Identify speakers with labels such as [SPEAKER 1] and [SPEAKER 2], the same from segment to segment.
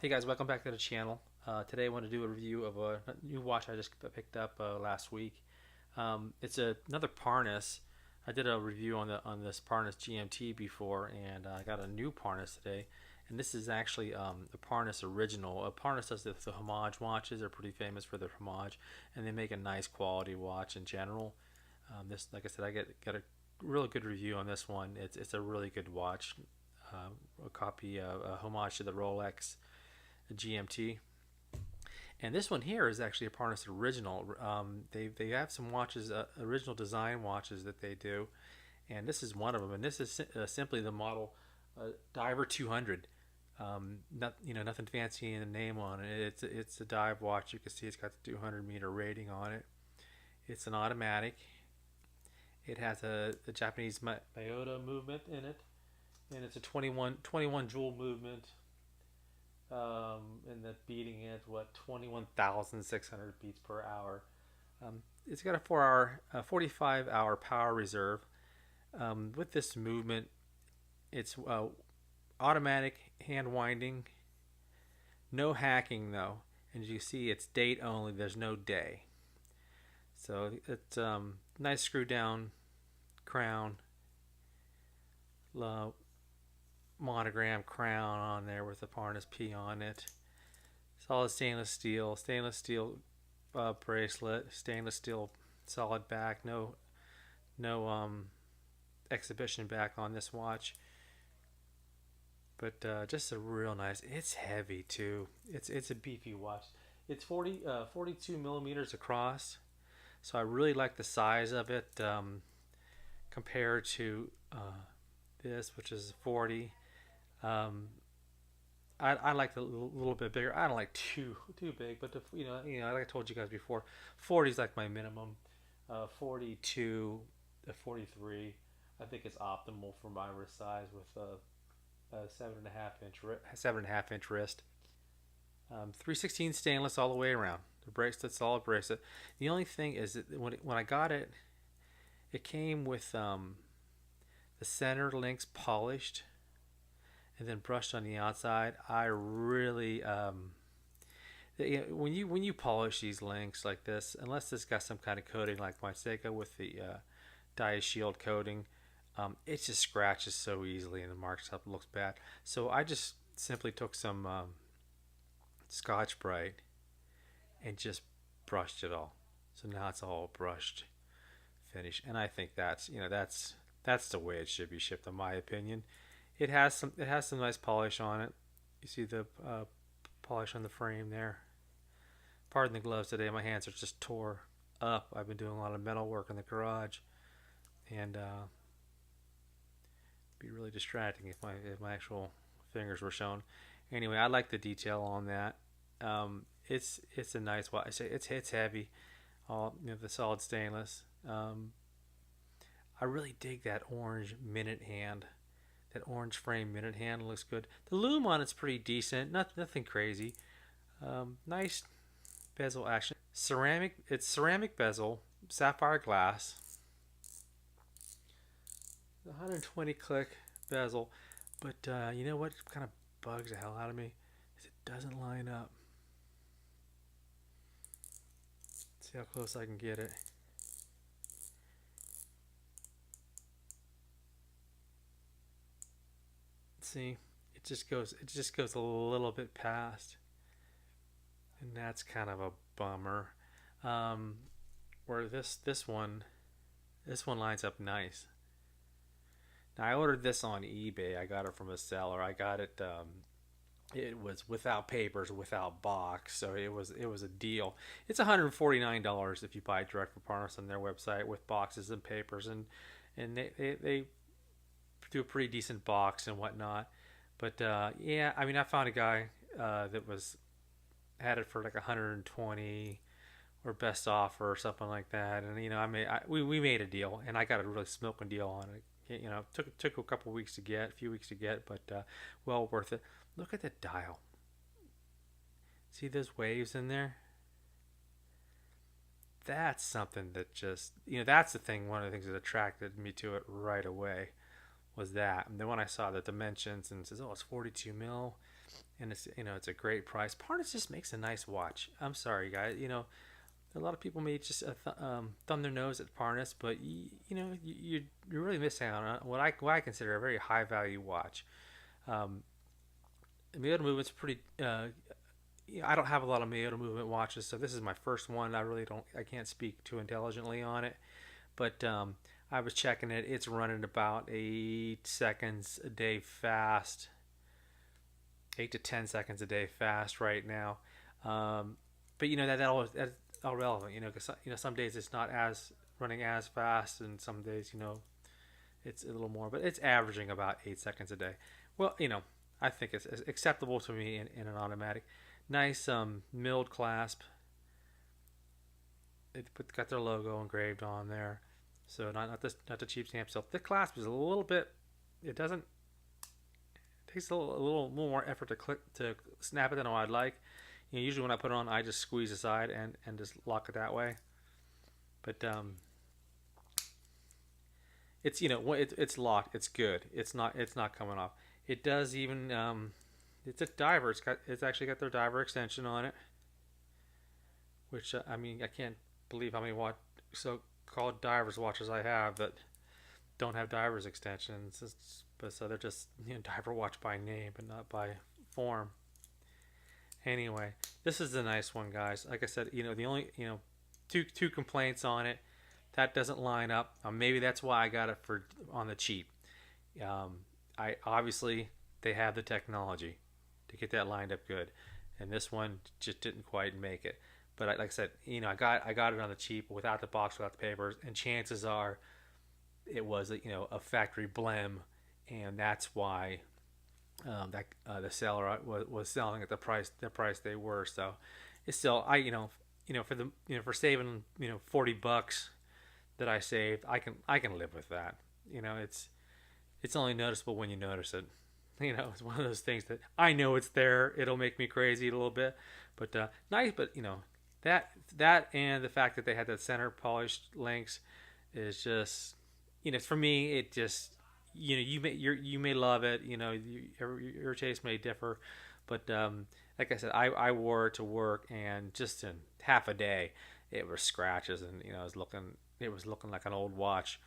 [SPEAKER 1] Hey guys, welcome back to the channel. Today I want to do a review of a new watch I just picked up last week. It's another Parnis. I did a review on this Parnis GMT before, and I got a new Parnis today. And this is actually the Parnis original. Parnis does the homage watches. They're pretty famous for their homage, and they make a nice quality watch in general. This, like I said, I got a really good review on this one. It's a really good watch. A copy, a homage to the Rolex GMT. And this one here is actually a Parnis original. They have some watches, original design watches that they do, and this is one of them. And this is simply the model Diver 200. Nothing fancy in the name on it. It's a dive watch. You can see it's got the 200-meter rating on it. It's an automatic. It has a Japanese Myoto movement in it, and it's a 21 jewel movement. And the beating it 21,600 beats per hour. It's got a 45-hour power reserve. With this movement, it's automatic hand winding, no hacking though, and you see it's date only. There's no day, so it's nice screw down crown. Monogram crown on there with the Parnis P on it. Solid stainless steel bracelet, stainless steel solid back. No exhibition back on this watch, but just a real nice. It's heavy too. It's a beefy watch. It's 42 millimeters across, so I really like the size of it compared to this, which is 40. Um, I like the little bit bigger. I don't like too big, but like I told you guys before, 40 is like my minimum. 42 to 43, I think is optimal for my wrist size with a 7.5 inch wrist. 316 stainless all the way around. The bracelet, solid bracelet. The only thing is that when I got it, it came with the center links polished and then brushed on the outside. I really when you polish these links like this, unless it's got some kind of coating like my Seiko with the Dia Shield coating, it just scratches so easily and the marks up, looks bad. So I just simply took some Scotch Brite and just brushed it all. So now it's all brushed finish, and I think that's the way it should be shipped, in my opinion. It has some nice polish on it. You see the polish on the frame there. Pardon the gloves today. My hands are just tore up. I've been doing a lot of metal work in the garage, and be really distracting if my actual fingers were shown. Anyway, I like the detail on that. It's a nice watch. I say it's heavy. All the solid stainless. I really dig that orange minute hand. That orange frame minute hand looks good. The lume on it's pretty decent. Nothing crazy. Nice bezel action. Ceramic. It's ceramic bezel, sapphire glass. 120 click bezel. But you know what kind of bugs the hell out of me? Is it doesn't line up. See how close I can get it. See, it just goes a little bit past, and that's kind of a bummer. Um, where this one lines up nice. Now I ordered this on eBay. I got it from a seller. I got it. It was without papers, without box, so it was a deal. It's $149 if you buy it direct from Parnis on their website with boxes and papers, and they do a pretty decent box and whatnot. But yeah, I mean, I found a guy that was had it for like 120 or best offer or something like that, and we made a deal, and I got a really smoking deal on it. Took a couple weeks to get, a few weeks to get, but well worth it. Look at the dial. See those waves in there? That's something that just that's the thing. One of the things that attracted me to it right away was that. And then when I saw the dimensions and it says, oh, it's 42 mil, and it's it's a great price. Parnis just makes a nice watch. I'm sorry, guys. A lot of people may just thumb their nose at Parnis, but you're really missing out on what I consider a very high value watch. Um, Miyota movement's pretty. I don't have a lot of Miyota movement watches, so this is my first one. I can't speak too intelligently on it, but I was checking it. It's running about 8 seconds a day fast, 8 to 10 seconds a day fast right now. But that's all relevant, because some days it's not as running as fast, and some days it's a little more, but it's averaging about 8 seconds a day. Well, I think it's acceptable to me in an automatic. Nice milled clasp. Got their logo engraved on there, so not the cheap stamp stuff. The clasp is a little bit. It takes a little more effort to snap it than I'd like. Usually when I put it on, I just squeeze aside and just lock it that way. But it's locked. It's good. It's not coming off. It does even it's a diver. It's actually got their diver extension on it, which I can't believe how many so-called divers watches I have that don't have divers extensions. But so they're just diver watch by name, but not by form. Anyway, this is a nice one, guys. Like I said, the only two complaints on it, that doesn't line up. Maybe that's why I got it on the cheap. I obviously they have the technology to get that lined up good, and this one just didn't quite make it. But like I said, I got it on the cheap without the box, without the papers, and chances are it was a factory blem, and that's why the seller was selling at the price they were. So it's still for saving $40 that I saved, I can live with that. It's only noticeable when you notice it. It's one of those things that I know it's there. It'll make me crazy a little bit, but nice. But that and the fact that they had that center polished links is just for me. It just you may love it. Your taste may differ, but like I said, I wore it to work, and just in half a day, it was scratches, and it was looking like an old watch.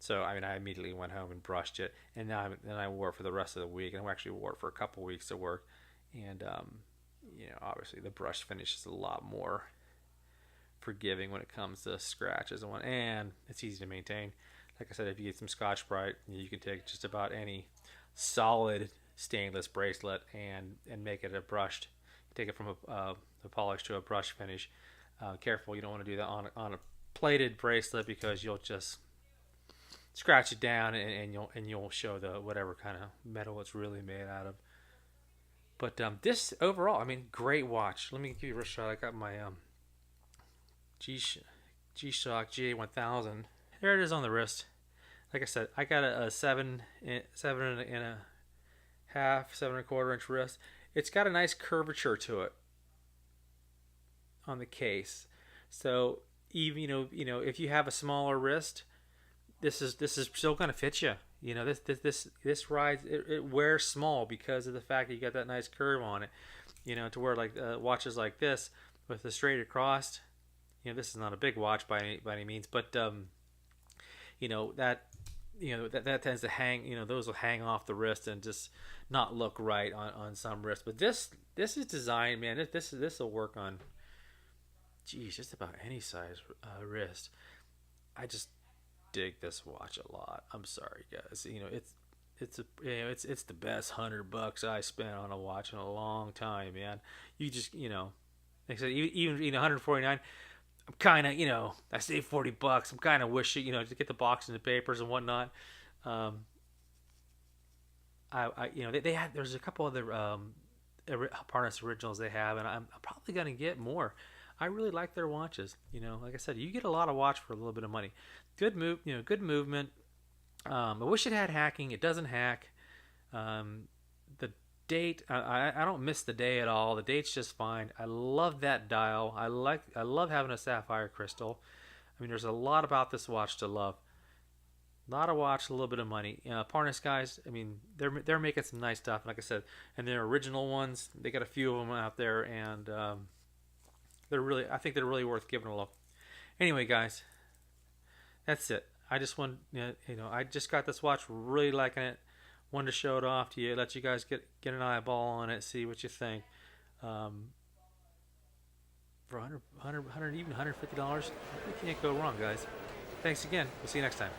[SPEAKER 1] So I immediately went home and brushed it, and then I wore it for the rest of the week, and I actually wore it for a couple weeks at work, and obviously the brush finish is a lot more forgiving when it comes to scratches and it's easy to maintain. Like I said, if you get some Scotch-Brite, you can take just about any solid stainless bracelet and make it a brushed. Take it from a polish to a brush finish. Careful, you don't want to do that on a plated bracelet, because you'll just scratch it down and you'll show the whatever kind of metal it's really made out of. But this overall, great watch. Let me give you a shot. I got my G-Shock GA1000. There it is on the wrist. Like I said, I got a 7.25 7.25 inch wrist. It's got a nice curvature to it on the case. So even if you have a smaller wrist, this is still gonna fit you. This rides it wears small because of the fact that you got that nice curve on it. To where like watches like this with the straight across. This is not a big watch by any means, but that tends to hang. Those will hang off the wrist and just not look right on some wrists. But this is designed, man. This will work on, just about any size wrist. I just dig this watch a lot. I'm sorry, guys. It's the best $100 I spent on a watch in a long time, man. You just like I said, even 149. I'm kind of, I saved $40. I'm kind of wishing, to get the box and the papers and whatnot. There's a couple other Parnis originals they have, and I'm probably gonna get more. I really like their watches. Like I said, you get a lot of watch for a little bit of money. Good good movement. I wish it had hacking. It doesn't hack. The date, I don't miss the day at all. The date's just fine. I love that dial. I love having a sapphire crystal. There's a lot about this watch to love. A lot of watch, a little bit of money. Parnis guys, I mean, they're making some nice stuff. Like I said, and their original ones, they got a few of them out there, and they're really, I think they're really worth giving a look. Anyway, guys, that's it. I just want, I just got this watch, really liking it. Wanted to show it off to you, let you guys get an eyeball on it, see what you think. Um, for 100, even $150, you can't go wrong, guys. Thanks again. We'll see you next time.